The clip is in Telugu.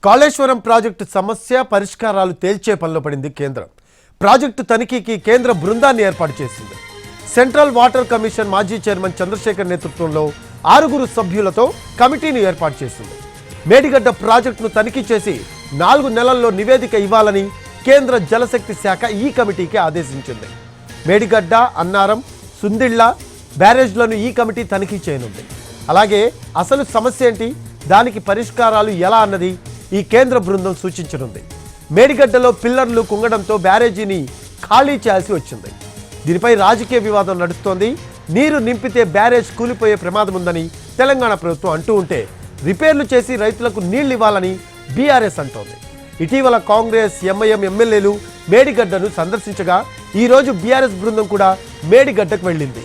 కాళేశ్వరం ప్రాజెక్టు సమస్య పరిష్కారాలు తేల్చే పనిలో పడింది కేంద్రం. ప్రాజెక్టు తనిఖీకి కేంద్ర బృందాన్ని ఏర్పాటు చేసింది. సెంట్రల్ వాటర్ కమిషన్ మాజీ చైర్మన్ చంద్రశేఖర్ నేతృత్వంలో 6 సభ్యులతో కమిటీని ఏర్పాటు చేసింది. మేడిగడ్డ ప్రాజెక్టును తనిఖీ చేసి 4 నెలల్లో నివేదిక ఇవ్వాలని కేంద్ర జలశక్తి శాఖ ఈ కమిటీకి ఆదేశించింది. మేడిగడ్డ, అన్నారం, సుందిళ్ల బ్యారేజ్లను ఈ కమిటీ తనిఖీ చేయనుంది. అలాగే అసలు సమస్య ఏంటి, దానికి పరిష్కారాలు ఎలా అన్నది ఈ కేంద్ర బృందం సూచించనుంది. మేడిగడ్డలో పిల్లర్లు కుంగడంతో బ్యారేజీని ఖాళీ చేయాల్సి వచ్చింది. దీనిపై రాజకీయ వివాదం నడుస్తోంది. నీరు నింపితే బ్యారేజ్ కూలిపోయే ప్రమాదం ఉందని తెలంగాణ ప్రభుత్వం అంటూ ఉంటే, రిపేర్లు చేసి రైతులకు నీళ్లు ఇవ్వాలని బీఆర్ఎస్ అంటోంది. ఇటీవల కాంగ్రెస్, ఎంఐఎం ఎమ్మెల్యేలు మేడిగడ్డను సందర్శించగా ఈరోజు బీఆర్ఎస్ బృందం కూడా మేడిగడ్డకు వెళ్ళింది.